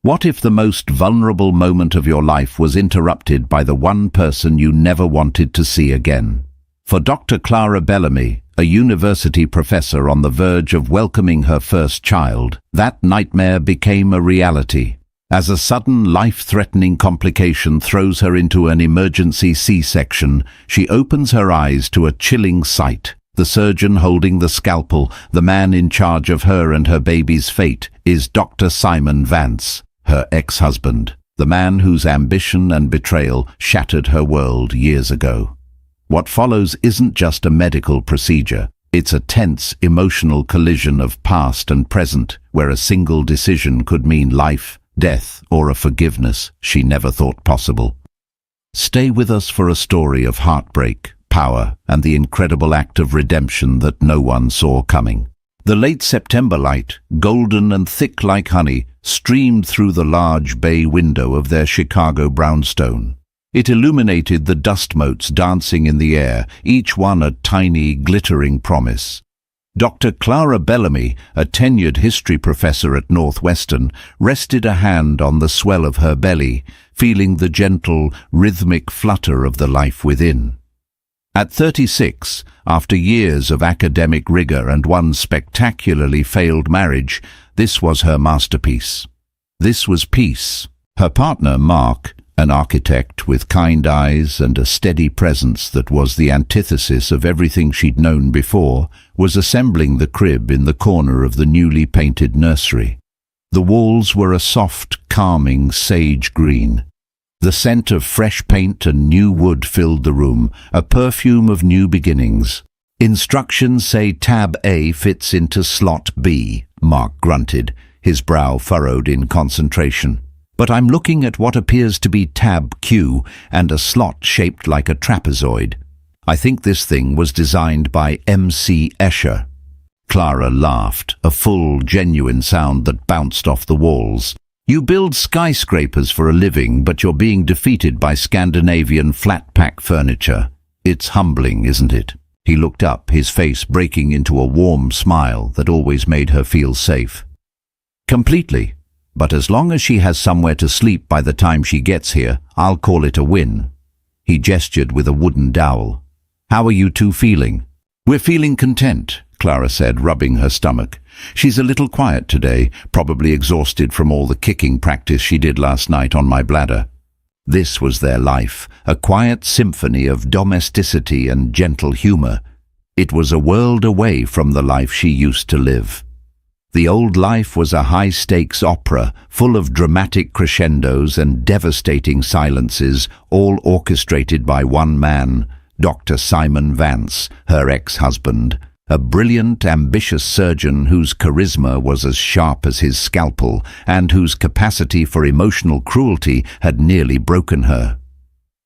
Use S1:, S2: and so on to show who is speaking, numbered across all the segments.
S1: What if the most vulnerable moment of your life was interrupted by the one person you never wanted to see again? For Dr. Clara Bellamy, a university professor on the verge of welcoming her first child, that nightmare became a reality. As a sudden life-threatening complication throws her into an emergency C-section, she opens her eyes to a chilling sight. The surgeon holding the scalpel, the man in charge of her and her baby's fate, is Dr. Simon Vance, her ex-husband, the man whose ambition and betrayal shattered her world years ago. What follows isn't just a medical procedure. It's a tense, emotional collision of past and present, where a single decision could mean life, death, or a forgiveness she never thought possible. Stay with us for a story of heartbreak, power, and the incredible act of redemption that no one saw coming. The late September light, golden and thick like honey, streamed through the large bay window of their Chicago brownstone. It illuminated the dust motes dancing in the air, each one a tiny, glittering promise. Dr. Clara Bellamy, a tenured history professor at Northwestern, rested a hand on the swell of her belly, feeling the gentle, rhythmic flutter of the life within. At 36, after years of academic rigor and one spectacularly failed marriage, this was her masterpiece. This was peace. Her partner, Mark, an architect with kind eyes and a steady presence that was the antithesis of everything she'd known before, was assembling the crib in the corner of the newly painted nursery. The walls were a soft, calming sage green. The scent of fresh paint and new wood filled the room, a perfume of new beginnings. "Instructions say tab A fits into slot B," Mark grunted, his brow furrowed in concentration. "But I'm looking at what appears to be tab Q and a slot shaped like a trapezoid. I think this thing was designed by M.C. Escher." Clara laughed, a full, genuine sound that bounced off the walls. "You build skyscrapers for a living, but you're being defeated by Scandinavian flat-pack furniture. It's humbling, isn't it?" He looked up, his face breaking into a warm smile that always made her feel safe. "Completely. But as long as she has somewhere to sleep by the time she gets here, I'll call it a win." He gestured with a wooden dowel. "How are you two feeling?" "We're feeling content," Clara said, rubbing her stomach. "She's a little quiet today, probably exhausted from all the kicking practice she did last night on my bladder." This was their life, a quiet symphony of domesticity and gentle humor. It was a world away from the life she used to live. The old life was a high-stakes opera, full of dramatic crescendos and devastating silences, all orchestrated by one man, Dr. Simon Vance, her ex-husband, a brilliant, ambitious surgeon whose charisma was as sharp as his scalpel and whose capacity for emotional cruelty had nearly broken her.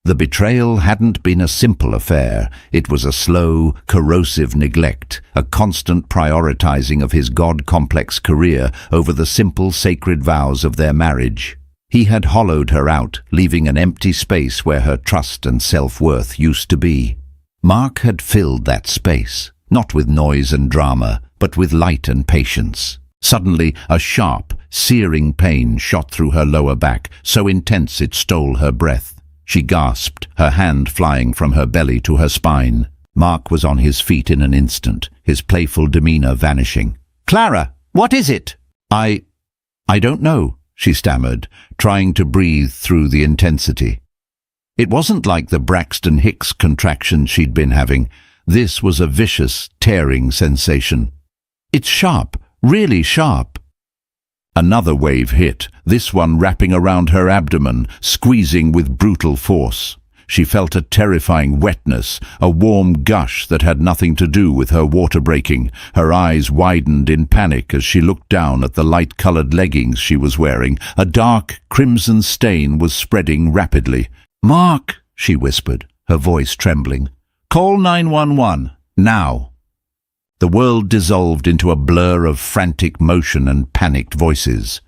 S1: The betrayal hadn't been a simple affair. It was a slow, corrosive neglect, a constant prioritizing of his God-complex career over the simple, sacred vows of their marriage. He had hollowed her out, leaving an empty space where her trust and self-worth used to be. Mark had filled that space, not with noise and drama, but with light and patience. Suddenly, a sharp, searing pain shot through her lower back, so intense it stole her breath. She gasped, her hand flying from her belly to her spine. Mark was on his feet in an instant, his playful demeanor vanishing. "Clara, what is it?" I don't know," she stammered, trying to breathe through the intensity. It wasn't like the Braxton Hicks contraction she'd been having. This was a vicious, tearing sensation. "It's sharp, really sharp." Another wave hit, this one wrapping around her abdomen, squeezing with brutal force. She felt a terrifying wetness, a warm gush that had nothing to do with her water breaking. Her eyes widened in panic as she looked down at the light-colored leggings she was wearing. A dark, crimson stain was spreading rapidly. "Mark," she whispered, her voice trembling. "Call 911, now." The world dissolved into a blur of frantic motion and panicked voices.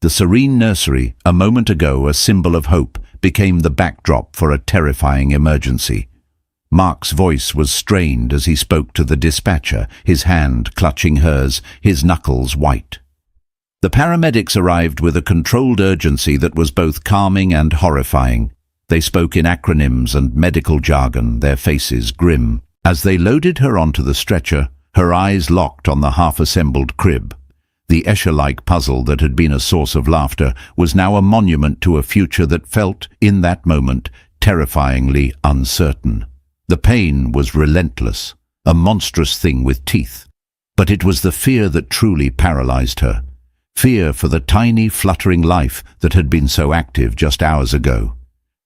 S1: The serene nursery, a moment ago a symbol of hope, became the backdrop for a terrifying emergency. Mark's voice was strained as he spoke to the dispatcher, his hand clutching hers, his knuckles white. The paramedics arrived with a controlled urgency that was both calming and horrifying. They spoke in acronyms and medical jargon, their faces grim. As they loaded her onto the stretcher, her eyes locked on the half-assembled crib. The Escher-like puzzle that had been a source of laughter was now a monument to a future that felt, in that moment, terrifyingly uncertain. The pain was relentless, a monstrous thing with teeth. But it was the fear that truly paralyzed her. Fear for the tiny, fluttering life that had been so active just hours ago.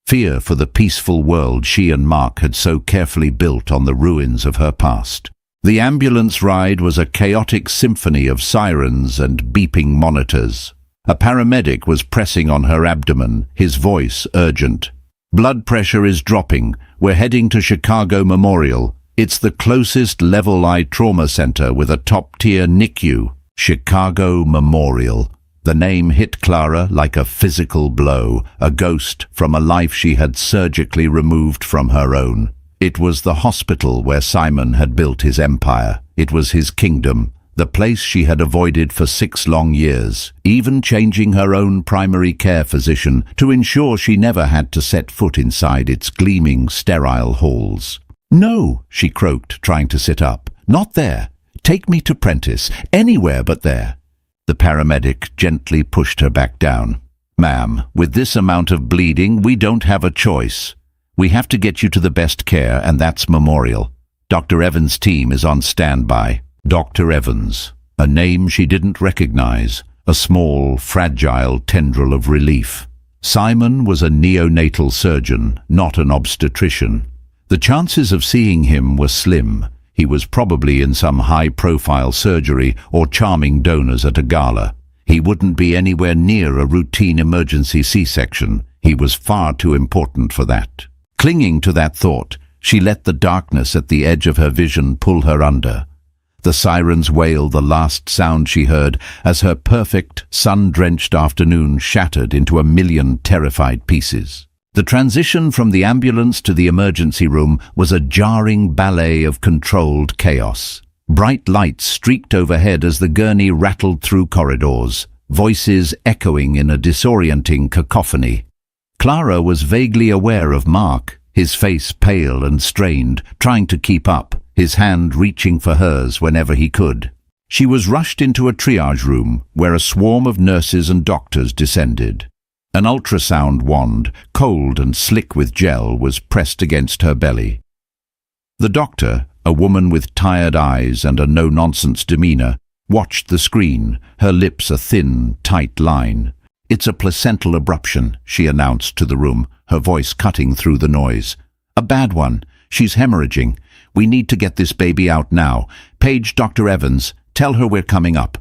S1: Fear for the peaceful world she and Mark had so carefully built on the ruins of her past. The ambulance ride was a chaotic symphony of sirens and beeping monitors. A paramedic was pressing on her abdomen, his voice urgent. "Blood pressure is dropping. We're heading to Chicago Memorial. It's the closest level I trauma center with a top-tier NICU." Chicago Memorial. The name hit Clara like a physical blow, a ghost from a life she had surgically removed from her own. It was the hospital where Simon had built his empire. It was his kingdom, the place she had avoided for 6 long years, even changing her own primary care physician to ensure she never had to set foot inside its gleaming, sterile halls. "No," she croaked, trying to sit up. "Not there. Take me to Prentice, anywhere but there." The paramedic gently pushed her back down. "Ma'am, with this amount of bleeding, we don't have a choice. We have to get you to the best care, and that's Memorial. Dr. Evans' team is on standby." Dr. Evans, a name she didn't recognize, a small, fragile tendril of relief. Simon was a neonatal surgeon, not an obstetrician. The chances of seeing him were slim. He was probably in some high-profile surgery or charming donors at a gala. He wouldn't be anywhere near a routine emergency C-section. He was far too important for that. Clinging to that thought, she let the darkness at the edge of her vision pull her under. The sirens wailed the last sound she heard as her perfect, sun-drenched afternoon shattered into a million terrified pieces. The transition from the ambulance to the emergency room was a jarring ballet of controlled chaos. Bright lights streaked overhead as the gurney rattled through corridors, voices echoing in a disorienting cacophony. Clara was vaguely aware of Mark, his face pale and strained, trying to keep up, his hand reaching for hers whenever he could. She was rushed into a triage room where a swarm of nurses and doctors descended. An ultrasound wand, cold and slick with gel, was pressed against her belly. The doctor, a woman with tired eyes and a no-nonsense demeanor, watched the screen, her lips a thin, tight line. "It's a placental abruption," she announced to the room, her voice cutting through the noise. "A bad one. She's hemorrhaging. We need to get this baby out now. Page Dr. Evans. Tell her we're coming up."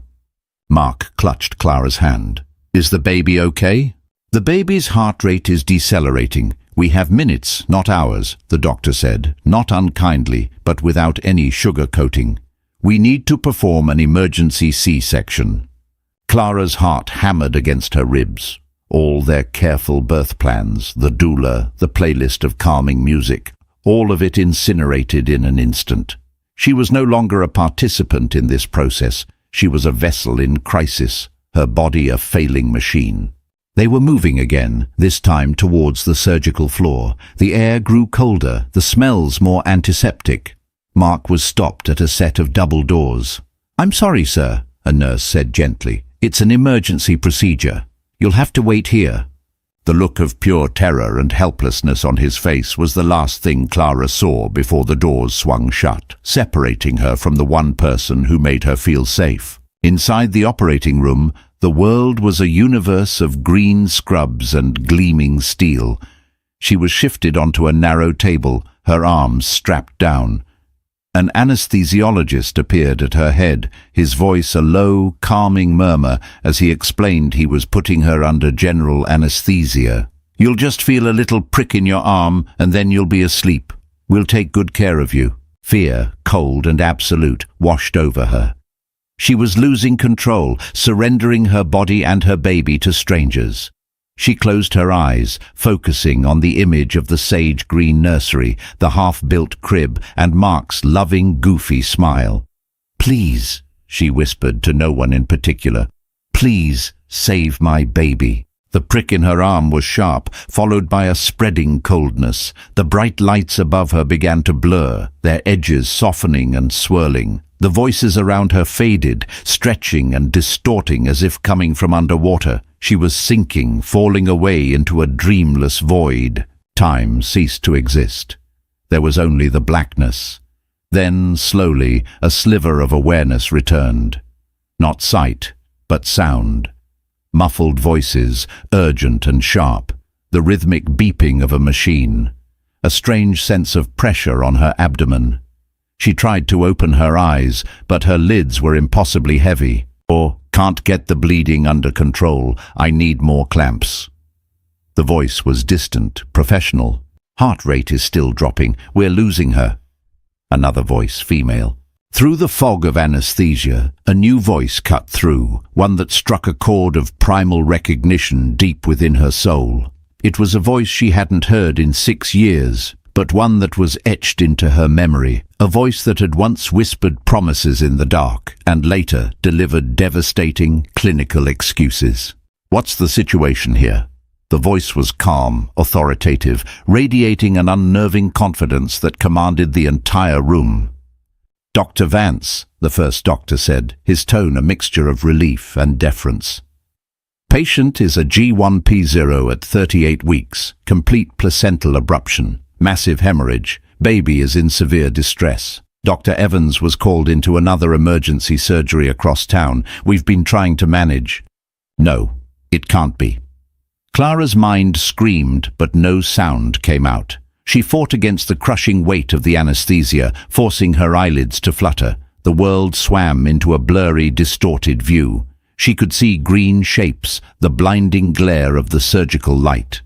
S1: Mark clutched Clara's hand. "Is the baby okay?" "The baby's heart rate is decelerating. We have minutes, not hours," the doctor said, not unkindly, but without any sugar-coating. "We need to perform an emergency C-section." Clara's heart hammered against her ribs. All their careful birth plans, the doula, the playlist of calming music, all of it incinerated in an instant. She was no longer a participant in this process. She was a vessel in crisis, her body a failing machine. They were moving again, this time towards the surgical floor. The air grew colder, the smells more antiseptic. Mark was stopped at a set of double doors. "I'm sorry, sir," a nurse said gently. "It's an emergency procedure. You'll have to wait here." The look of pure terror and helplessness on his face was the last thing Clara saw before the doors swung shut, separating her from the one person who made her feel safe. Inside the operating room, the world was a universe of green scrubs and gleaming steel. She was shifted onto a narrow table, her arms strapped down. An anesthesiologist appeared at her head, his voice a low, calming murmur as he explained he was putting her under general anesthesia. "You'll just feel a little prick in your arm and then you'll be asleep. We'll take good care of you." Fear, cold and absolute, washed over her. She was losing control, surrendering her body and her baby to strangers. She closed her eyes, focusing on the image of the sage-green nursery, the half-built crib, and Mark's loving, goofy smile. "Please," she whispered to no one in particular, Please save my baby." The prick in her arm was sharp, followed by a spreading coldness. The bright lights above her began to blur, their edges softening and swirling. The voices around her faded, stretching and distorting as if coming from underwater. She was sinking, falling away into a dreamless void. Time ceased to exist. There was only the blackness. Then, slowly, a sliver of awareness returned. Not sight, but sound. Muffled voices, urgent and sharp, the rhythmic beeping of a machine. A strange sense of pressure on her abdomen. She tried to open her eyes, but her lids were impossibly heavy. Or, "Can't get the bleeding under control, I need more clamps." The voice was distant, professional. "Heart rate is still dropping, we're losing her." Another voice, female. Through the fog of anesthesia, a new voice cut through, one that struck a chord of primal recognition deep within her soul. It was a voice she hadn't heard in 6 years, but one that was etched into her memory, a voice that had once whispered promises in the dark and later delivered devastating, clinical excuses. "What's the situation here?" The voice was calm, authoritative, radiating an unnerving confidence that commanded the entire room. "Dr. Vance," the first doctor said, his tone a mixture of relief and deference. "Patient is a G1P0 at 38 weeks, complete placental abruption, massive hemorrhage, baby is in severe distress. Dr. Evans was called into another emergency surgery across town. We've been trying to manage." "No, it can't be." Clara's mind screamed, but no sound came out. She fought against the crushing weight of the anesthesia, forcing her eyelids to flutter. The world swam into a blurry, distorted view. She could see green shapes, the blinding glare of the surgical light.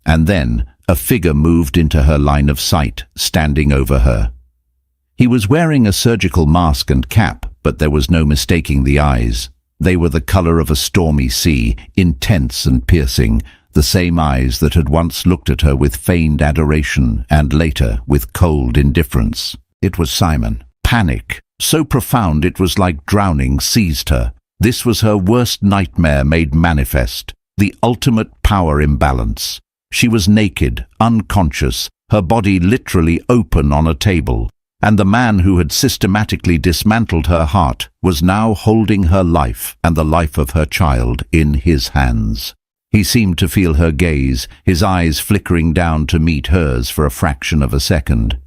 S1: And then, a figure moved into her line of sight, standing over her. He was wearing a surgical mask and cap, but there was no mistaking the eyes. They were the color of a stormy sea, intense and piercing, the same eyes that had once looked at her with feigned adoration and later with cold indifference. It was Simon. Panic, so profound it was like drowning, seized her. This was her worst nightmare made manifest, the ultimate power imbalance. She was naked, unconscious, her body literally open on a table, and the man who had systematically dismantled her heart was now holding her life and the life of her child in his hands. He seemed to feel her gaze, his eyes flickering down to meet hers for a fraction of a second.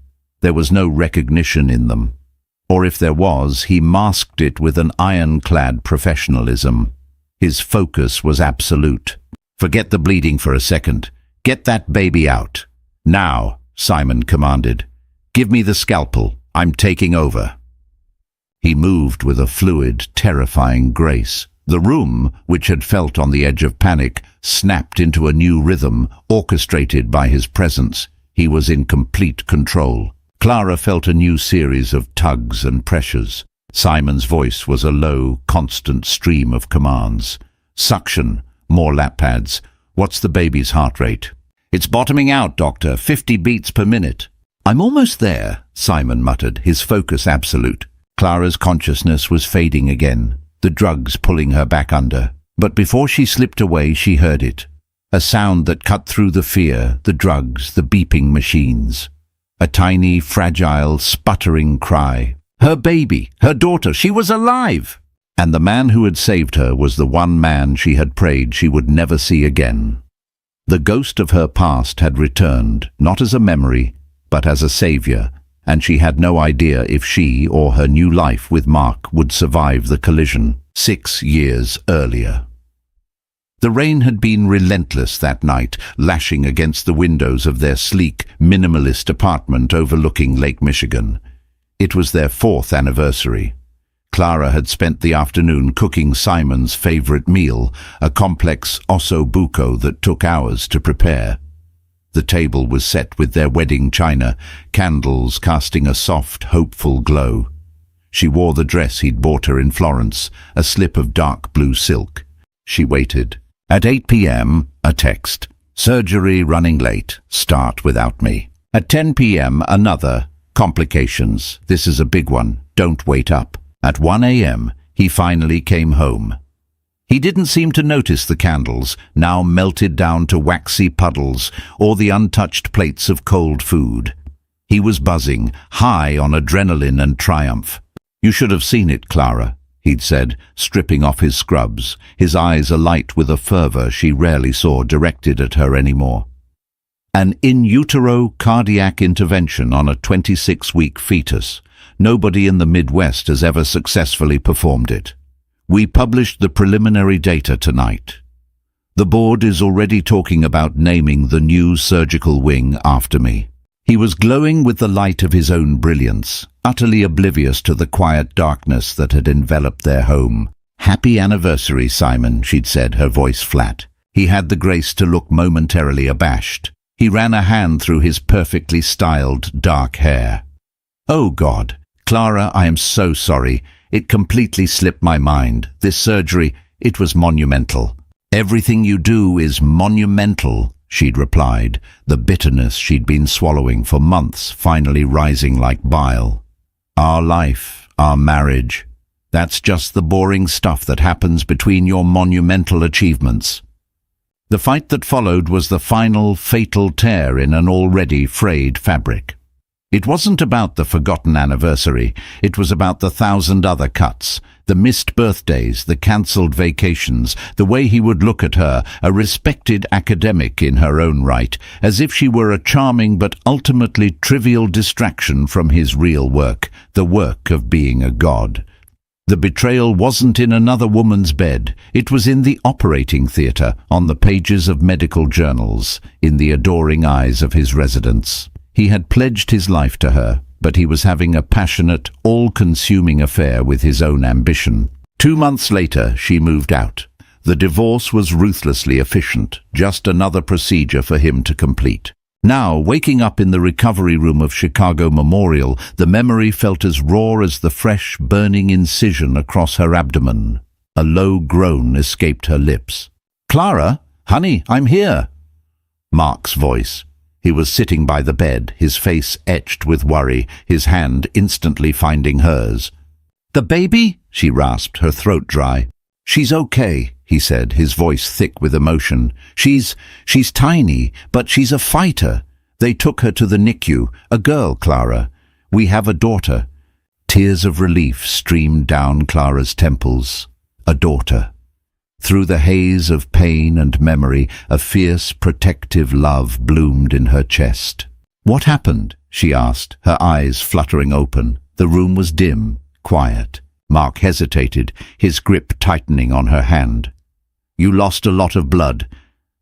S1: There was no recognition in them. Or if there was, he masked it with an ironclad professionalism. His focus was absolute. "Forget the bleeding for a second. Get that baby out." "Now," Simon commanded. "Give me the scalpel. I'm taking over." He moved with a fluid, terrifying grace. The room, which had felt on the edge of panic, snapped into a new rhythm, orchestrated by his presence. He was in complete control. Clara felt a new series of tugs and pressures. Simon's voice was a low, constant stream of commands. "Suction, more lap pads. What's the baby's heart rate?" "It's bottoming out, doctor, 50 beats per minute." "I'm almost there," Simon muttered, his focus absolute. Clara's consciousness was fading again, the drugs pulling her back under. But before she slipped away, she heard it. A sound that cut through the fear, the drugs, the beeping machines. A tiny, fragile, sputtering cry. Her baby, her daughter, she was alive! And the man who had saved her was the one man she had prayed she would never see again. The ghost of her past had returned, not as a memory, but as a savior, and she had no idea if she or her new life with Mark would survive the collision 6 years earlier. The rain had been relentless that night, lashing against the windows of their sleek, minimalist apartment overlooking Lake Michigan. It was their 4th anniversary. Clara had spent the afternoon cooking Simon's favorite meal, a complex osso buco that took hours to prepare. The table was set with their wedding china, candles casting a soft, hopeful glow. She wore the dress he'd bought her in Florence, a slip of dark blue silk. She waited. At 8 p.m., a text. "Surgery running late. Start without me." At 10 p.m., another. "Complications. This is a big one. Don't wait up." At 1 a.m., he finally came home. He didn't seem to notice the candles, now melted down to waxy puddles, or the untouched plates of cold food. He was buzzing, high on adrenaline and triumph. "You should have seen it, Clara," he'd said, stripping off his scrubs, his eyes alight with a fervor she rarely saw directed at her anymore. An in utero cardiac intervention on a 26-week fetus. Nobody in the Midwest has ever successfully performed it. We published the preliminary data tonight. The board is already talking about naming the new surgical wing after me. He was glowing with the light of his own brilliance, utterly oblivious to the quiet darkness that had enveloped their home. "Happy anniversary, Simon," she'd said, her voice flat. He had the grace to look momentarily abashed. He ran a hand through his perfectly styled dark hair. "Oh God, Clara, I am so sorry. It completely slipped my mind. This surgery, it was monumental." "Everything you do is monumental," she'd replied, the bitterness she'd been swallowing for months finally rising like bile. "Our life, our marriage, that's just the boring stuff that happens between your monumental achievements." The fight that followed was the final, fatal tear in an already frayed fabric. It wasn't about the forgotten anniversary, it was about the 1,000 other cuts, the missed birthdays, the cancelled vacations, the way he would look at her, a respected academic in her own right, as if she were a charming but ultimately trivial distraction from his real work, the work of being a god. The betrayal wasn't in another woman's bed, it was in the operating theatre, on the pages of medical journals, in the adoring eyes of his residents. He had pledged his life to her, but he was having a passionate, all-consuming affair with his own ambition. 2 months later, she moved out. The divorce was ruthlessly efficient, just another procedure for him to complete. Now, waking up in the recovery room of Chicago Memorial, the memory felt as raw as the fresh, burning incision across her abdomen. A low groan escaped her lips. "Clara? Honey, I'm here." Mark's voice. He was sitting by the bed, his face etched with worry, his hand instantly finding hers. "The baby?" she rasped, her throat dry. "She's okay," he said, his voice thick with emotion. She's tiny, but she's a fighter. They took her to the NICU. A girl, Clara. We have a daughter." Tears of relief streamed down Clara's temples. A daughter. Through the haze of pain and memory, a fierce, protective love bloomed in her chest. "What happened?" she asked, her eyes fluttering open. The room was dim, quiet. Mark hesitated, his grip tightening on her hand. "You lost a lot of blood.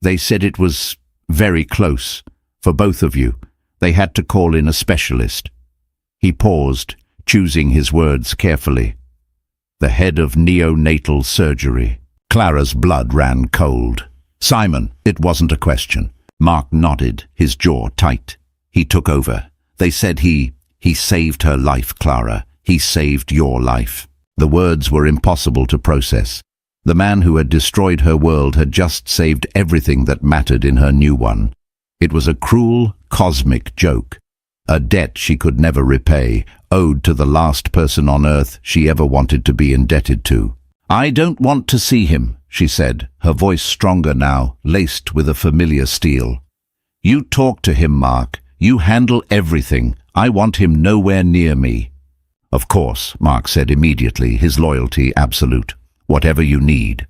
S1: They said it was very close. For both of you. They had to call in a specialist." He paused, choosing his words carefully. "The head of neonatal surgery." Clara's blood ran cold. "Simon, it wasn't a question." Mark nodded, his jaw tight. He took over. "They said he saved her life, Clara. He saved your life." The words were impossible to process. The man who had destroyed her world had just saved everything that mattered in her new one. It was a cruel, cosmic joke. A debt she could never repay, owed to the last person on earth she ever wanted to be indebted to. "I don't want to see him," she said, her voice stronger now, laced with a familiar steel. "You talk to him, Mark. You handle everything. I want him nowhere near me." "Of course," Mark said immediately, his loyalty absolute. "Whatever you need."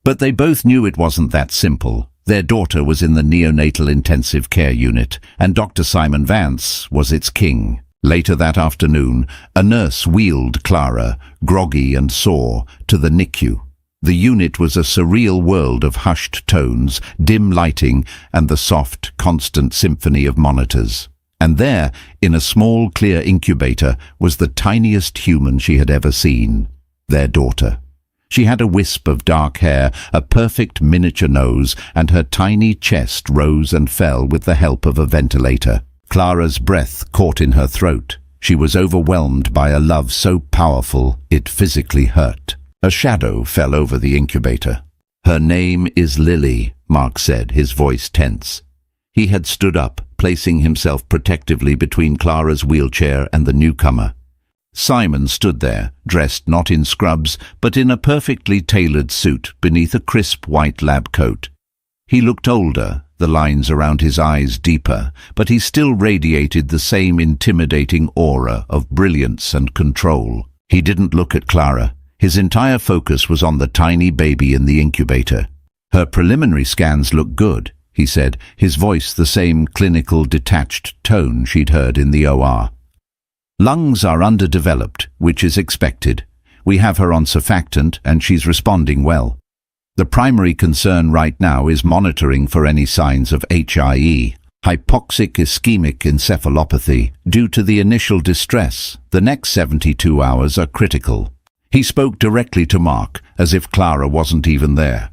S1: But they both knew it wasn't that simple. Their daughter was in the neonatal intensive care unit, and Dr. Simon Vance was its king. Later that afternoon, a nurse wheeled Clara, groggy and sore, to the NICU. The unit was a surreal world of hushed tones, dim lighting, and the soft, constant symphony of monitors. And there, in a small, clear incubator, was the tiniest human she had ever seen, their daughter. She had a wisp of dark hair, a perfect miniature nose, and her tiny chest rose and fell with the help of a ventilator. Clara's breath caught in her throat. She was overwhelmed by a love so powerful it physically hurt. A shadow fell over the incubator. "Her name is Lily," Mark said, his voice tense. He had stood up, placing himself protectively between Clara's wheelchair and the newcomer. Simon stood there, dressed not in scrubs, but in a perfectly tailored suit beneath a crisp white lab coat. He looked older, the lines around his eyes deeper, but he still radiated the same intimidating aura of brilliance and control. He didn't look at Clara. His entire focus was on the tiny baby in the incubator. "Her preliminary scans look good," he said, his voice the same clinical, detached tone she'd heard in the OR. "Lungs are underdeveloped, which is expected. We have her on surfactant and she's responding well. The primary concern right now is monitoring for any signs of HIE, hypoxic ischemic encephalopathy. Due to the initial distress, the next 72 hours are critical." He spoke directly to Mark, as if Clara wasn't even there.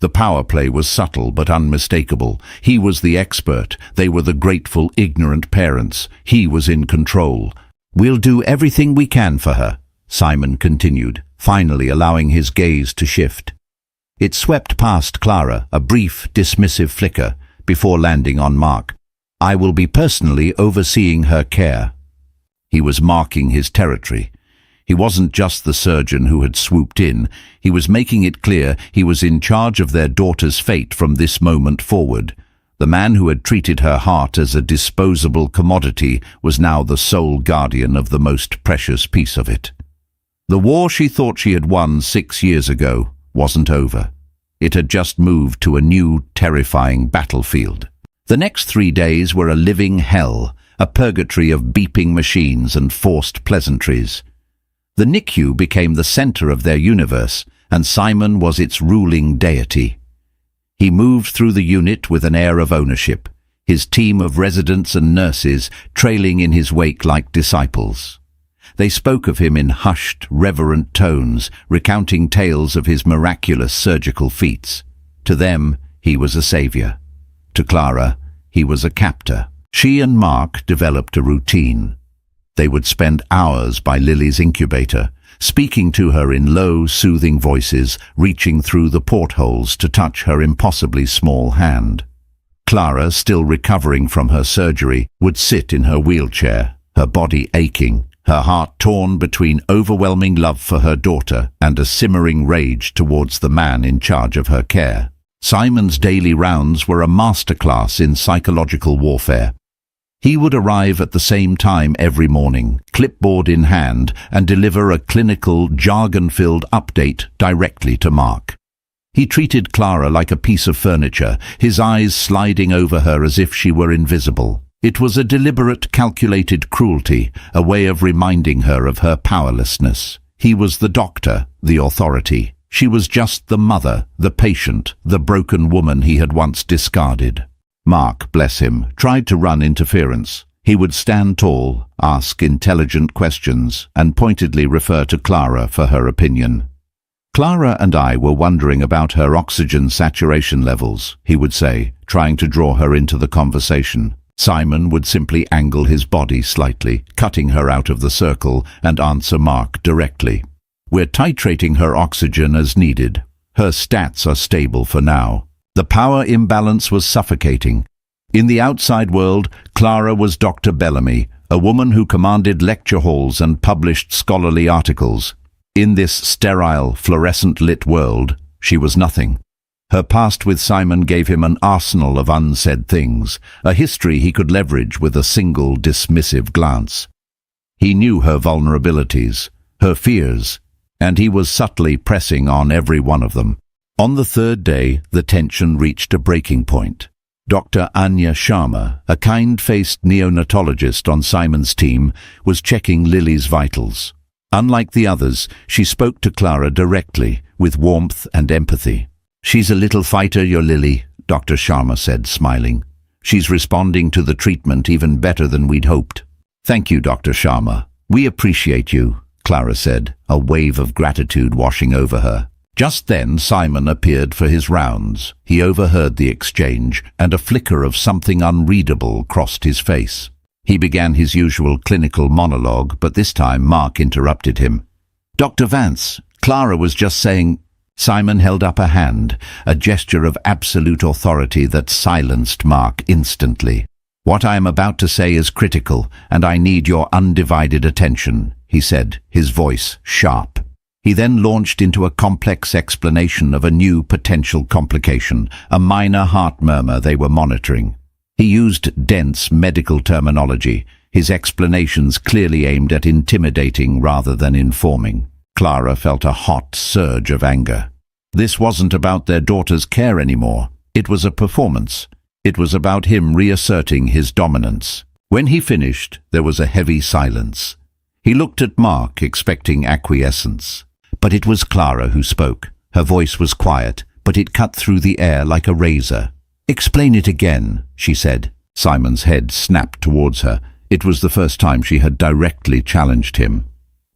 S1: The power play was subtle but unmistakable. He was the expert. They were the grateful, ignorant parents. He was in control. "We'll do everything we can for her," Simon continued, finally allowing his gaze to shift. It swept past Clara, a brief, dismissive flicker, before landing on Mark. "I will be personally overseeing her care." He was marking his territory. He wasn't just the surgeon who had swooped in. He was making it clear he was in charge of their daughter's fate from this moment forward. The man who had treated her heart as a disposable commodity was now the sole guardian of the most precious piece of it. The war she thought she had won 6 years ago wasn't over. It had just moved to a new, terrifying battlefield. The next 3 days were a living hell, a purgatory of beeping machines and forced pleasantries. The NICU became the center of their universe, and Simon was its ruling deity. He moved through the unit with an air of ownership, his team of residents and nurses trailing in his wake like disciples. They spoke of him in hushed, reverent tones, recounting tales of his miraculous surgical feats. To them, he was a savior. To Clara, he was a captor. She and Mark developed a routine. They would spend hours by Lily's incubator, speaking to her in low, soothing voices, reaching through the portholes to touch her impossibly small hand. Clara, still recovering from her surgery, would sit in her wheelchair, her body aching, her heart torn between overwhelming love for her daughter and a simmering rage towards the man in charge of her care. Simon's daily rounds were a masterclass in psychological warfare. He would arrive at the same time every morning, clipboard in hand, and deliver a clinical, jargon-filled update directly to Mark. He treated Clara like a piece of furniture, his eyes sliding over her as if she were invisible. It was a deliberate, calculated cruelty, a way of reminding her of her powerlessness. He was the doctor, the authority. She was just the mother, the patient, the broken woman he had once discarded. Mark, bless him, tried to run interference. He would stand tall, ask intelligent questions, and pointedly refer to Clara for her opinion. "Clara and I were wondering about her oxygen saturation levels," he would say, trying to draw her into the conversation. Simon would simply angle his body slightly, cutting her out of the circle, and answer Mark directly. "We're titrating her oxygen as needed. Her stats are stable for now." The power imbalance was suffocating. In the outside world, Clara was Dr. Bellamy, a woman who commanded lecture halls and published scholarly articles. In this sterile, fluorescent-lit world, she was nothing. Her past with Simon gave him an arsenal of unsaid things, a history he could leverage with a single dismissive glance. He knew her vulnerabilities, her fears, and he was subtly pressing on every one of them. On the 3rd day, the tension reached a breaking point. Dr. Anya Sharma, a kind-faced neonatologist on Simon's team, was checking Lily's vitals. Unlike the others, she spoke to Clara directly, with warmth and empathy. "She's a little fighter, your Lily," Dr. Sharma said, smiling. "She's responding to the treatment even better than we'd hoped." "Thank you, Dr. Sharma. We appreciate you," Clara said, a wave of gratitude washing over her. Just then Simon appeared for his rounds. He overheard the exchange, and a flicker of something unreadable crossed his face. He began his usual clinical monologue, but this time Mark interrupted him. "Dr. Vance, Clara was just saying—" Simon held up a hand, a gesture of absolute authority that silenced Mark instantly. "What I am about to say is critical, and I need your undivided attention," he said, his voice sharp. He then launched into a complex explanation of a new potential complication, a minor heart murmur they were monitoring. He used dense medical terminology, his explanations clearly aimed at intimidating rather than informing. Clara felt a hot surge of anger. This wasn't about their daughter's care anymore. It was a performance. It was about him reasserting his dominance. When he finished, there was a heavy silence. He looked at Mark, expecting acquiescence. But it was Clara who spoke. Her voice was quiet, but it cut through the air like a razor. "Explain it again," she said. Simon's head snapped towards her. It was the first time she had directly challenged him.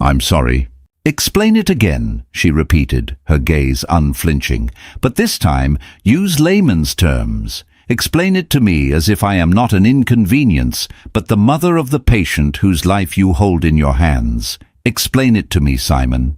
S1: "I'm sorry." "Explain it again," she repeated, her gaze unflinching. "But this time, use layman's terms. Explain it to me as if I am not an inconvenience, but the mother of the patient whose life you hold in your hands. Explain it to me, Simon."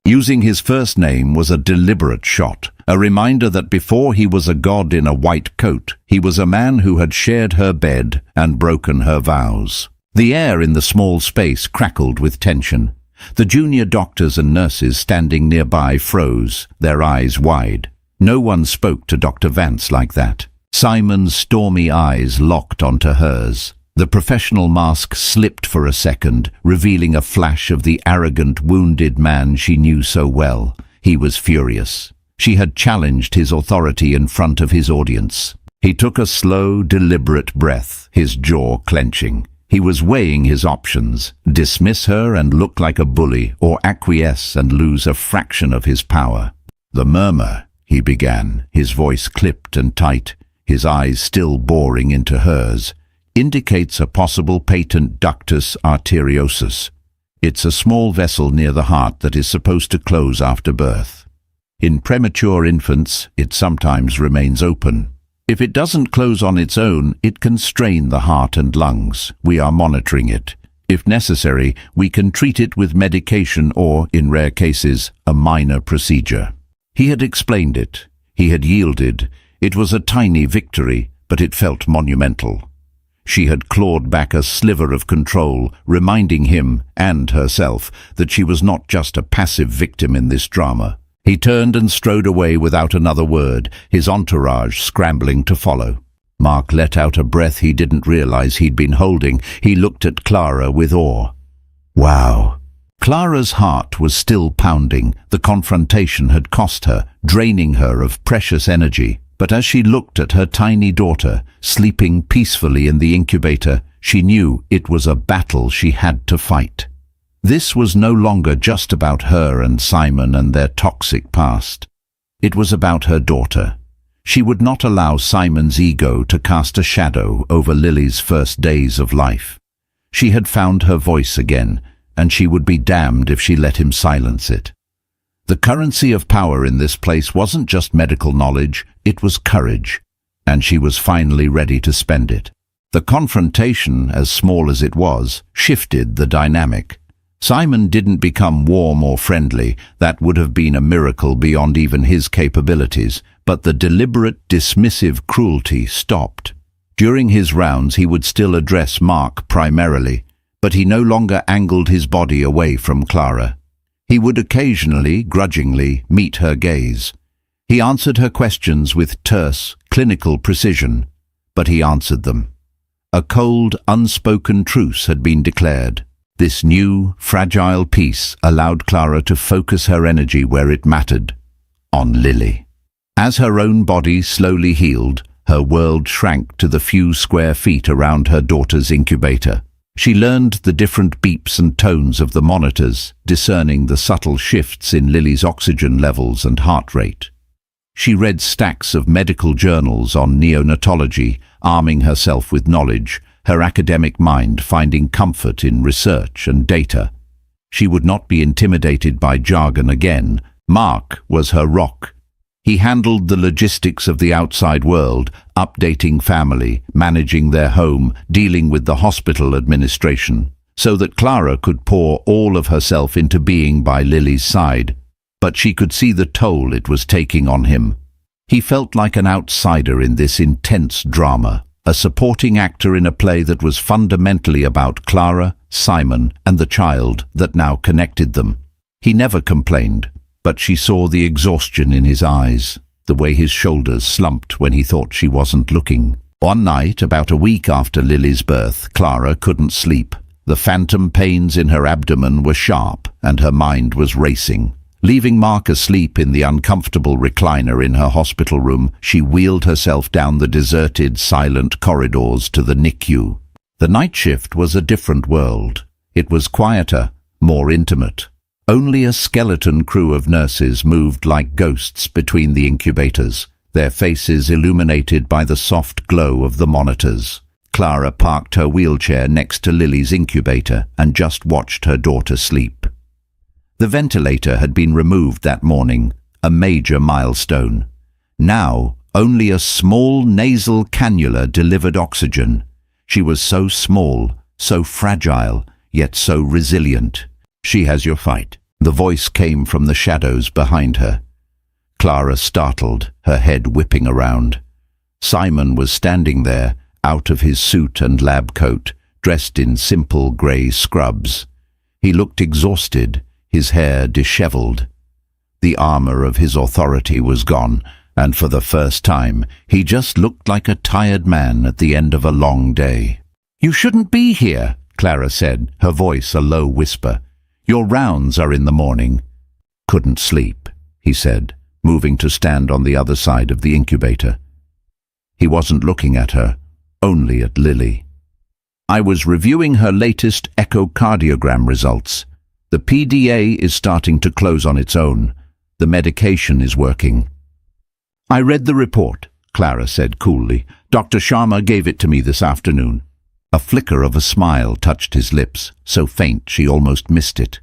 S1: Using his first name was a deliberate shot, a reminder that before he was a god in a white coat, he was a man who had shared her bed and broken her vows. The air in the small space crackled with tension. The junior doctors and nurses standing nearby froze, their eyes wide. No one spoke to Dr. Vance like that. Simon's stormy eyes locked onto hers. The professional mask slipped for a second, revealing a flash of the arrogant, wounded man she knew so well. He was furious. She had challenged his authority in front of his audience. He took a slow, deliberate breath, his jaw clenching. He was weighing his options: dismiss her and look like a bully, or acquiesce and lose a fraction of his power. "The murmur," he began, his voice clipped and tight, his eyes still boring into hers, "indicates a possible patent ductus arteriosus. It's a small vessel near the heart that is supposed to close after birth. In premature infants, it sometimes remains open. If it doesn't close on its own, it can strain the heart and lungs. We are monitoring it. If necessary, we can treat it with medication or, in rare cases, a minor procedure." He had explained it. He had yielded. It was a tiny victory, but it felt monumental. She had clawed back a sliver of control, reminding him, and herself, that she was not just a passive victim in this drama. He turned and strode away without another word, his entourage scrambling to follow. Mark let out a breath he didn't realize he'd been holding. He looked at Clara with awe. Wow. Clara's heart was still pounding. The confrontation had cost her, draining her of precious energy. But as she looked at her tiny daughter, sleeping peacefully in the incubator, she knew it was a battle she had to fight. This was no longer just about her and Simon and their toxic past. It was about her daughter. She would not allow Simon's ego to cast a shadow over Lily's first days of life. She had found her voice again, and she would be damned if she let him silence it. The currency of power in this place wasn't just medical knowledge, it was courage, and she was finally ready to spend it. The confrontation, as small as it was, shifted the dynamic. Simon didn't become warm or friendly. That would have been a miracle beyond even his capabilities, but the deliberate, dismissive cruelty stopped. During his rounds he would still address Mark primarily, but he no longer angled his body away from Clara. He would occasionally, grudgingly, meet her gaze. He answered her questions with terse, clinical precision, but he answered them. A cold, unspoken truce had been declared. This new, fragile peace allowed Clara to focus her energy where it mattered, on Lily. As her own body slowly healed, her world shrank to the few square feet around her daughter's incubator. She learned the different beeps and tones of the monitors, discerning the subtle shifts in Lily's oxygen levels and heart rate. She read stacks of medical journals on neonatology, arming herself with knowledge, her academic mind finding comfort in research and data. She would not be intimidated by jargon again. Mark was her rock. He handled the logistics of the outside world, updating family, managing their home, dealing with the hospital administration, so that Clara could pour all of herself into being by Lily's side. But she could see the toll it was taking on him. He felt like an outsider in this intense drama, a supporting actor in a play that was fundamentally about Clara, Simon, and the child that now connected them. He never complained, but she saw the exhaustion in his eyes, the way his shoulders slumped when he thought she wasn't looking. One night, about a week after Lily's birth, Clara couldn't sleep. The phantom pains in her abdomen were sharp, and her mind was racing. Leaving Mark asleep in the uncomfortable recliner in her hospital room, she wheeled herself down the deserted, silent corridors to the NICU. The night shift was a different world. It was quieter, more intimate. Only a skeleton crew of nurses moved like ghosts between the incubators, their faces illuminated by the soft glow of the monitors. Clara parked her wheelchair next to Lily's incubator and just watched her daughter sleep. The ventilator had been removed that morning, a major milestone. Now, only a small nasal cannula delivered oxygen. She was so small, so fragile, yet so resilient. "She has your fight." The voice came from the shadows behind her. Clara startled, her head whipping around. Simon was standing there, out of his suit and lab coat, dressed in simple grey scrubs. He looked exhausted, his hair disheveled. The armor of his authority was gone, and for the first time, he just looked like a tired man at the end of a long day. "You shouldn't be here," Clara said, her voice a low whisper. "Your rounds are in the morning." "Couldn't sleep," he said, moving to stand on the other side of the incubator. He wasn't looking at her, only at Lily. "I was reviewing her latest echocardiogram results. The PDA is starting to close on its own. The medication is working." "I read the report," Clara said coolly. "Dr. Sharma gave it to me this afternoon." A flicker of a smile touched his lips, so faint she almost missed it.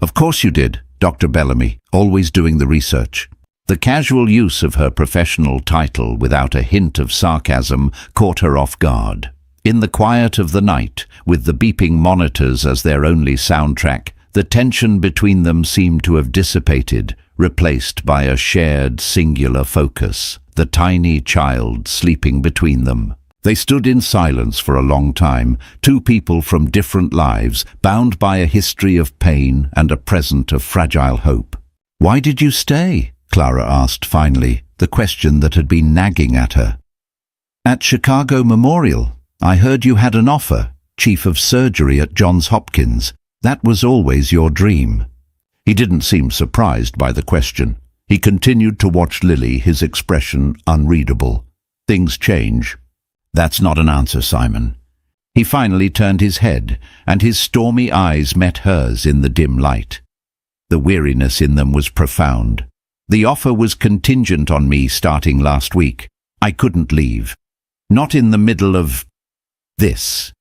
S1: "Of course you did, Dr. Bellamy, always doing the research." The casual use of her professional title without a hint of sarcasm caught her off guard. In the quiet of the night, with the beeping monitors as their only soundtrack, the tension between them seemed to have dissipated, replaced by a shared singular focus, the tiny child sleeping between them. They stood in silence for a long time, two people from different lives, bound by a history of pain and a present of fragile hope. "Why did you stay?" Clara asked finally, the question that had been nagging at her. "At Chicago Memorial, I heard you had an offer, chief of surgery at Johns Hopkins. That was always your dream." He didn't seem surprised by the question. He continued to watch Lily, his expression unreadable. "Things change." "That's not an answer, Simon." He finally turned his head, and his stormy eyes met hers in the dim light. The weariness in them was profound. "The offer was contingent on me starting last week. I couldn't leave. Not in the middle of this."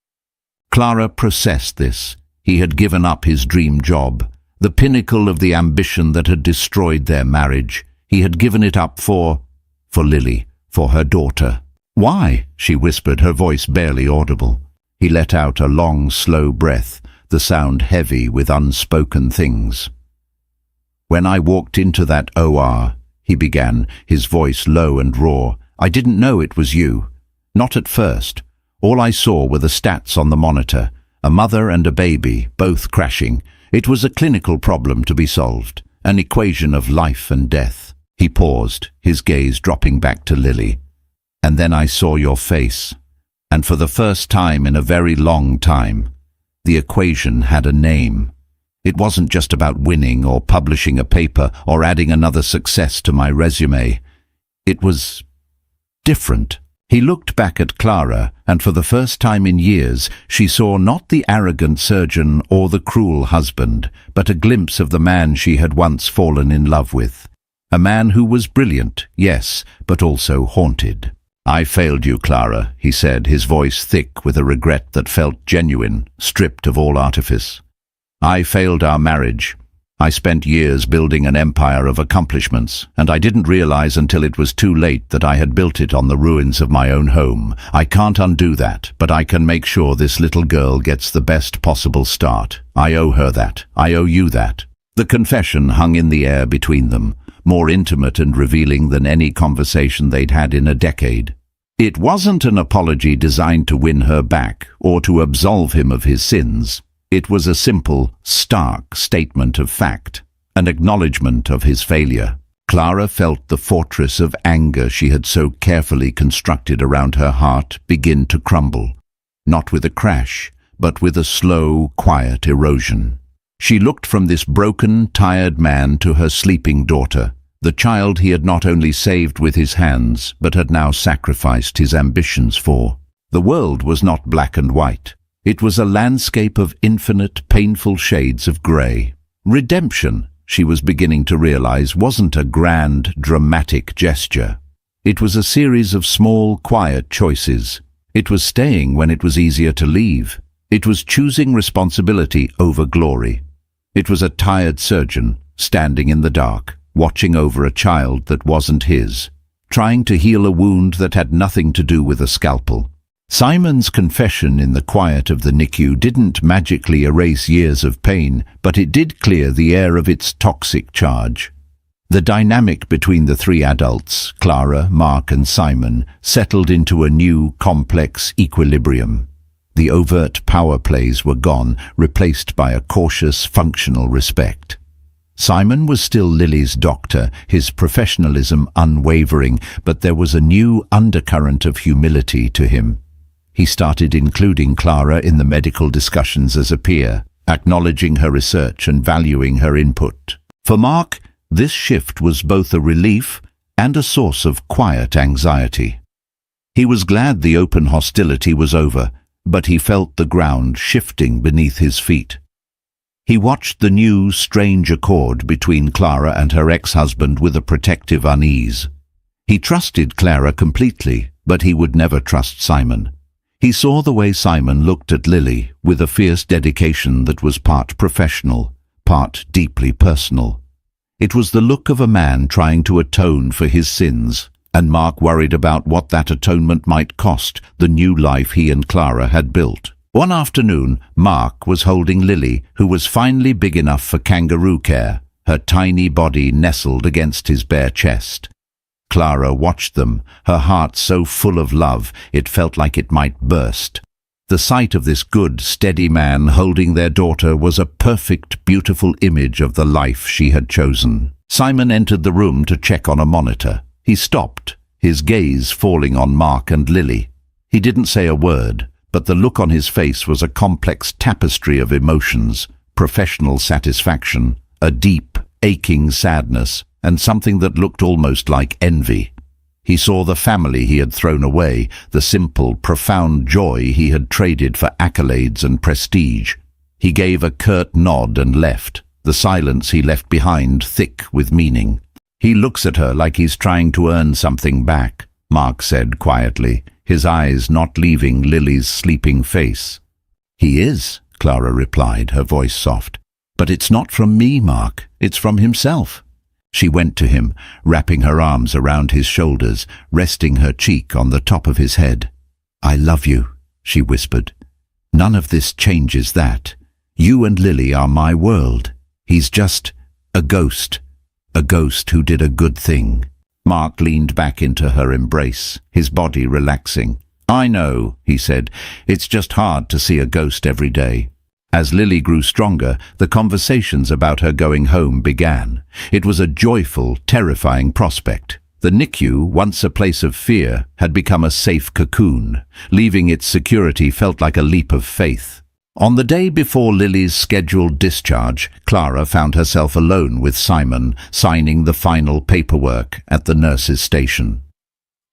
S1: Clara processed this. He had given up his dream job, the pinnacle of the ambition that had destroyed their marriage. He had given it up for Lily, for her daughter. "Why?" she whispered, her voice barely audible. He let out a long, slow breath, the sound heavy with unspoken things. "When I walked into that OR," he began, his voice low and raw, "I didn't know it was you. Not at first. All I saw were the stats on the monitor. A mother and a baby, both crashing. It was a clinical problem to be solved, an equation of life and death." He paused, his gaze dropping back to Lily. "And then I saw your face. And for the first time in a very long time, the equation had a name. It wasn't just about winning or publishing a paper or adding another success to my resume. It was different." He looked back at Clara, and for the first time in years, she saw not the arrogant surgeon or the cruel husband, but a glimpse of the man she had once fallen in love with. A man who was brilliant, yes, but also haunted. "I failed you, Clara," he said, his voice thick with a regret that felt genuine, stripped of all artifice. "I failed our marriage. I spent years building an empire of accomplishments, and I didn't realize until it was too late that I had built it on the ruins of my own home. I can't undo that, but I can make sure this little girl gets the best possible start. I owe her that. I owe you that." The confession hung in the air between them, more intimate and revealing than any conversation they'd had in a decade. It wasn't an apology designed to win her back or to absolve him of his sins. It was a simple, stark statement of fact, an acknowledgement of his failure. Clara felt the fortress of anger she had so carefully constructed around her heart begin to crumble, not with a crash, but with a slow, quiet erosion. She looked from this broken, tired man to her sleeping daughter, the child he had not only saved with his hands, but had now sacrificed his ambitions for. The world was not black and white. It was a landscape of infinite, painful shades of grey. Redemption, she was beginning to realize, wasn't a grand, dramatic gesture. It was a series of small, quiet choices. It was staying when it was easier to leave. It was choosing responsibility over glory. It was a tired surgeon, standing in the dark, watching over a child that wasn't his, trying to heal a wound that had nothing to do with a scalpel. Simon's confession in the quiet of the NICU didn't magically erase years of pain, but it did clear the air of its toxic charge. The dynamic between the three adults, Clara, Mark and Simon, settled into a new, complex equilibrium. The overt power plays were gone, replaced by a cautious, functional respect. Simon was still Lily's doctor, his professionalism unwavering, but there was a new undercurrent of humility to him. He started including Clara in the medical discussions as a peer, acknowledging her research and valuing her input. For Mark, this shift was both a relief and a source of quiet anxiety. He was glad the open hostility was over, but he felt the ground shifting beneath his feet. He watched the new, strange accord between Clara and her ex-husband with a protective unease. He trusted Clara completely, but he would never trust Simon. He saw the way Simon looked at Lily with a fierce dedication that was part professional, part deeply personal. It was the look of a man trying to atone for his sins, and Mark worried about what that atonement might cost the new life he and Clara had built. One afternoon, Mark was holding Lily, who was finally big enough for kangaroo care, her tiny body nestled against his bare chest. Clara watched them, her heart so full of love it felt like it might burst. The sight of this good, steady man holding their daughter was a perfect, beautiful image of the life she had chosen. Simon entered the room to check on a monitor. He stopped, his gaze falling on Mark and Lily. He didn't say a word, but the look on his face was a complex tapestry of emotions, professional satisfaction, a deep, aching sadness, and something that looked almost like envy. He saw the family he had thrown away, the simple, profound joy he had traded for accolades and prestige. He gave a curt nod and left, the silence he left behind thick with meaning. "He looks at her like he's trying to earn something back," Mark said quietly, his eyes not leaving Lily's sleeping face. "He is," Clara replied, her voice soft. "But it's not from me, Mark. It's from himself." She went to him, wrapping her arms around his shoulders, resting her cheek on the top of his head. "I love you," she whispered. "None of this changes that. You and Lily are my world. He's just a ghost who did a good thing." Mark leaned back into her embrace, his body relaxing. "I know," he said. "It's just hard to see a ghost every day." As Lily grew stronger, the conversations about her going home began. It was a joyful, terrifying prospect. The NICU, once a place of fear, had become a safe cocoon. Leaving its security felt like a leap of faith. On the day before Lily's scheduled discharge, Clara found herself alone with Simon, signing the final paperwork at the nurse's station.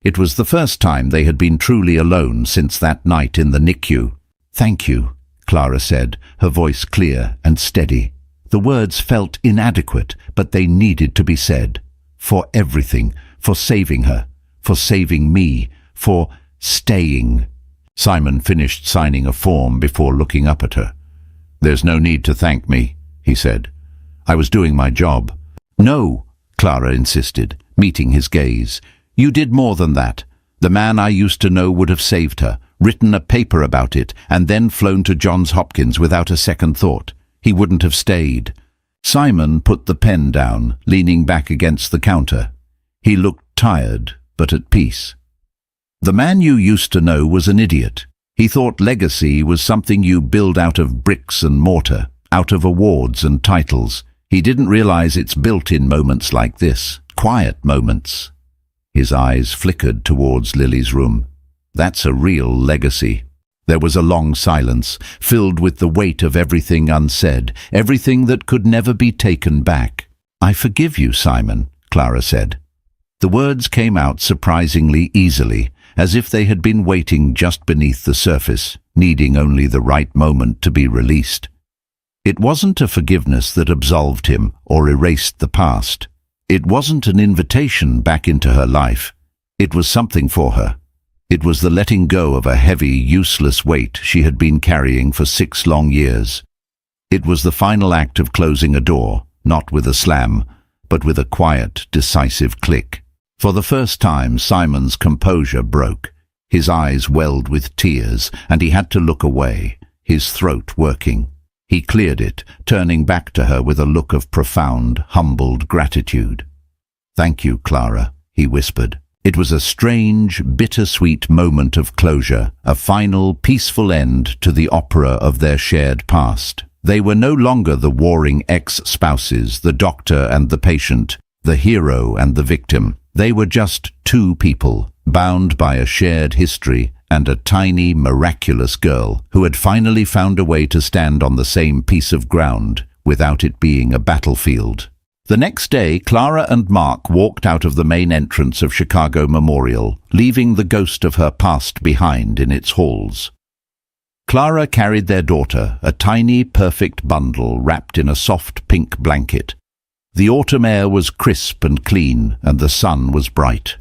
S1: It was the first time they had been truly alone since that night in the NICU. "Thank you," Clara said, her voice clear and steady. The words felt inadequate, but they needed to be said. For everything, for saving her, for saving me, for staying. Simon finished signing a form before looking up at her. "There's no need to thank me," he said. "I was doing my job." "No," Clara insisted, meeting his gaze. "You did more than that. The man I used to know would have saved her, written a paper about it, and then flown to Johns Hopkins without a second thought. He wouldn't have stayed." Simon put the pen down, leaning back against the counter. He looked tired, but at peace. The man you used to know was an idiot. He thought legacy was something you build out of bricks and mortar, out of awards and titles. He didn't realize it's built in moments like this, quiet moments. His eyes flickered towards Lily's room. That's a real legacy. There was a long silence, filled with the weight of everything unsaid, everything that could never be taken back. "I forgive you, Simon," Clara said. The words came out surprisingly easily, as if they had been waiting just beneath the surface, needing only the right moment to be released. It wasn't a forgiveness that absolved him or erased the past. It wasn't an invitation back into her life. It was something for her. It was the letting go of a heavy, useless weight she had been carrying for 6 long years. It was the final act of closing a door, not with a slam, but with a quiet, decisive click. For the first time, Simon's composure broke. His eyes welled with tears, and he had to look away, his throat working. He cleared it, turning back to her with a look of profound, humbled gratitude. "Thank you, Clara," he whispered. It was a strange, bittersweet moment of closure, a final, peaceful end to the opera of their shared past. They were no longer the warring ex-spouses, the doctor and the patient, the hero and the victim. They were just 2 people, bound by a shared history and a tiny, miraculous girl who had finally found a way to stand on the same piece of ground without it being a battlefield. The next day, Clara and Mark walked out of the main entrance of Chicago Memorial, leaving the ghost of her past behind in its halls. Clara carried their daughter, a tiny, perfect bundle wrapped in a soft pink blanket. The autumn air was crisp and clean, and the sun was bright.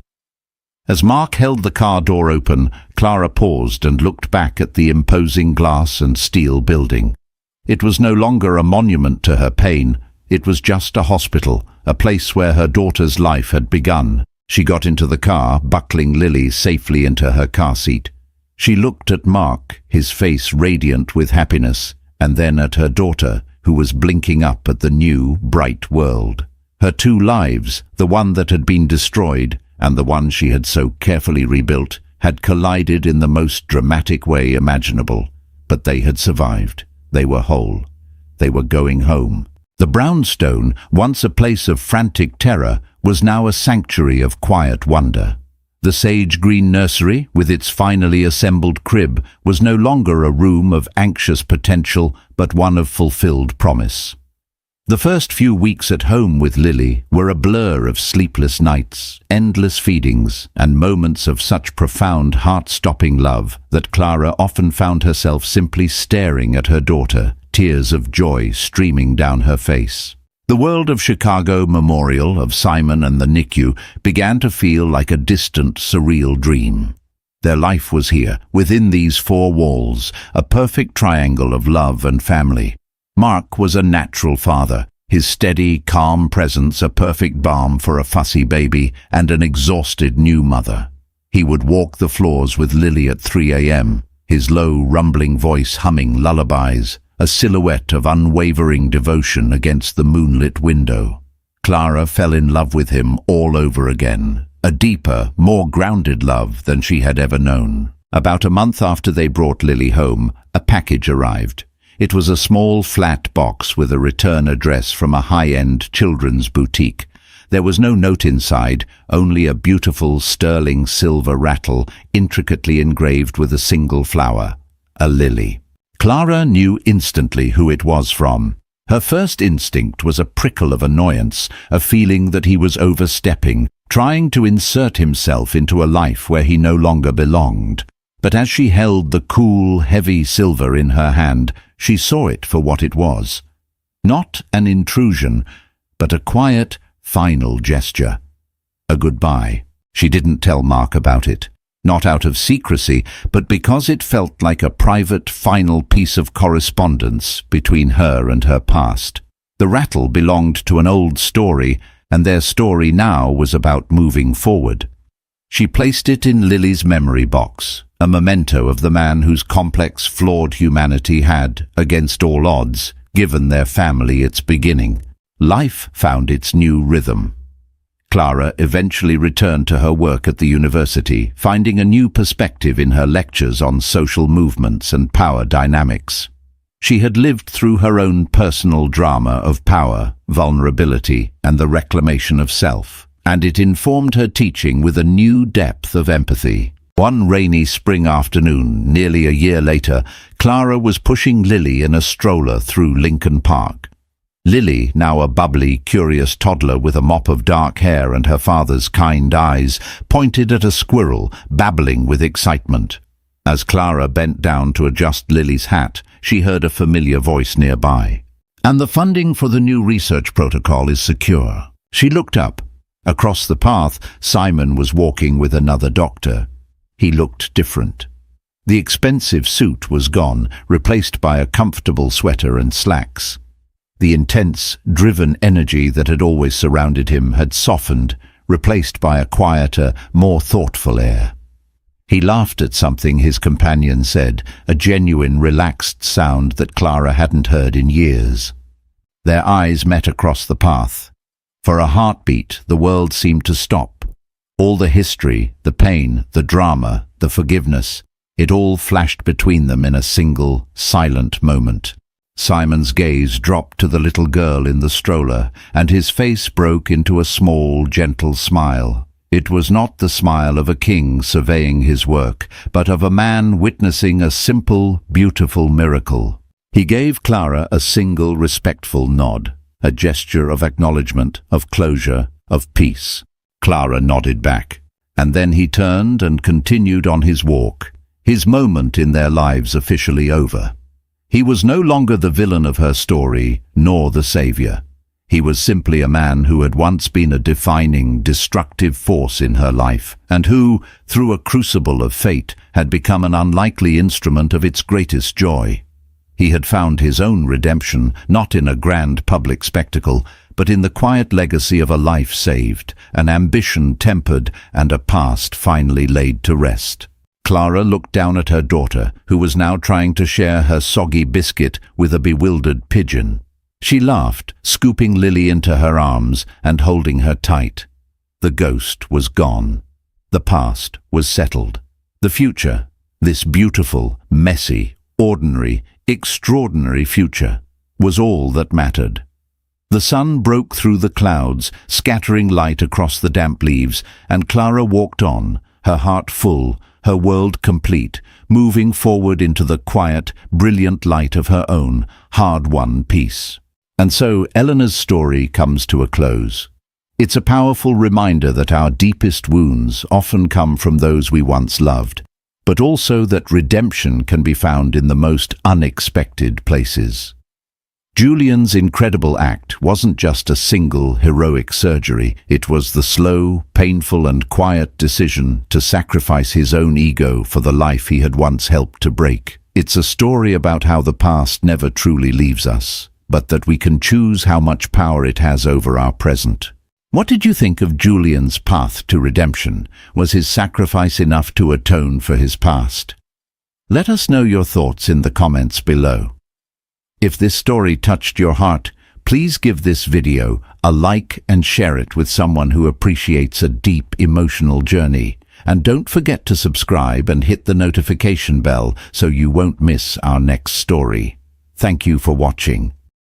S1: As Mark held the car door open, Clara paused and looked back at the imposing glass and steel building. It was no longer a monument to her pain. It was just a hospital, a place where her daughter's life had begun. She got into the car, buckling Lily safely into her car seat. She looked at Mark, his face radiant with happiness, and then at her daughter, who was blinking up at the new, bright world. Her 2 lives, the one that had been destroyed and the one she had so carefully rebuilt, had collided in the most dramatic way imaginable. But they had survived. They were whole. They were going home. The brownstone, once a place of frantic terror, was now a sanctuary of quiet wonder. The sage-green nursery, with its finally assembled crib, was no longer a room of anxious potential, but one of fulfilled promise. The first few weeks at home with Lily were a blur of sleepless nights, endless feedings, and moments of such profound, heart-stopping love that Clara often found herself simply staring at her daughter, tears of joy streaming down her face. The world of Chicago Memorial, of Simon and the NICU, began to feel like a distant, surreal dream. Their life was here, within these 4 walls, a perfect triangle of love and family. Mark was a natural father, his steady, calm presence a perfect balm for a fussy baby and an exhausted new mother. He would walk the floors with Lily at 3 a.m., his low, rumbling voice humming lullabies, a silhouette of unwavering devotion against the moonlit window. Clara fell in love with him all over again, a deeper, more grounded love than she had ever known. About a month after they brought Lily home, a package arrived. It was a small, flat box with a return address from a high-end children's boutique. There was no note inside, only a beautiful sterling silver rattle intricately engraved with a single flower, a lily. Clara knew instantly who it was from. Her first instinct was a prickle of annoyance, a feeling that he was overstepping, trying to insert himself into a life where he no longer belonged. But as she held the cool, heavy silver in her hand, she saw it for what it was. Not an intrusion, but a quiet, final gesture. A goodbye. She didn't tell Mark about it. Not out of secrecy, but because it felt like a private, final piece of correspondence between her and her past. The rattle belonged to an old story, and their story now was about moving forward. She placed it in Lily's memory box, a memento of the man whose complex, flawed humanity had, against all odds, given their family its beginning. Life found its new rhythm. Clara eventually returned to her work at the university, finding a new perspective in her lectures on social movements and power dynamics. She had lived through her own personal drama of power, vulnerability, and the reclamation of self, and it informed her teaching with a new depth of empathy. One rainy spring afternoon, nearly a year later, Clara was pushing Lily in a stroller through Lincoln Park. Lily, now a bubbly, curious toddler with a mop of dark hair and her father's kind eyes, pointed at a squirrel, babbling with excitement. As Clara bent down to adjust Lily's hat, she heard a familiar voice nearby. "And the funding for the new research protocol is secure." She looked up. Across the path, Simon was walking with another doctor. He looked different. The expensive suit was gone, replaced by a comfortable sweater and slacks. The intense, driven energy that had always surrounded him had softened, replaced by a quieter, more thoughtful air. He laughed at something his companion said, a genuine, relaxed sound that Clara hadn't heard in years. Their eyes met across the path. For a heartbeat, the world seemed to stop. All the history, the pain, the drama, the forgiveness, it all flashed between them in a single, silent moment. Simon's gaze dropped to the little girl in the stroller, and his face broke into a small, gentle smile. It was not the smile of a king surveying his work, but of a man witnessing a simple, beautiful miracle. He gave Clara a single, respectful nod, a gesture of acknowledgement, of closure, of peace. Clara nodded back, and then he turned and continued on his walk, his moment in their lives officially over. He was no longer the villain of her story, nor the savior. He was simply a man who had once been a defining, destructive force in her life, and who, through a crucible of fate, had become an unlikely instrument of its greatest joy. He had found his own redemption, not in a grand public spectacle, but in the quiet legacy of a life saved, an ambition tempered, and a past finally laid to rest. Clara looked down at her daughter, who was now trying to share her soggy biscuit with a bewildered pigeon. She laughed, scooping Lily into her arms and holding her tight. The ghost was gone. The past was settled. The future, this beautiful, messy, ordinary, extraordinary future, was all that mattered. The sun broke through the clouds, scattering light across the damp leaves, and Clara walked on, her heart full, her world complete, moving forward into the quiet, brilliant light of her own, hard-won peace. And so Eleanor's story comes to a close. It's a powerful reminder that our deepest wounds often come from those we once loved, but also that redemption can be found in the most unexpected places. Julian's incredible act wasn't just a single heroic surgery. It was the slow, painful and quiet decision to sacrifice his own ego for the life he had once helped to break. It's a story about how the past never truly leaves us, but that we can choose how much power it has over our present. What did you think of Julian's path to redemption? Was his sacrifice enough to atone for his past? Let us know your thoughts in the comments below. If this story touched your heart, please give this video a like and share it with someone who appreciates a deep emotional journey. And don't forget to subscribe and hit the notification bell so you won't miss our next story. Thank you for watching.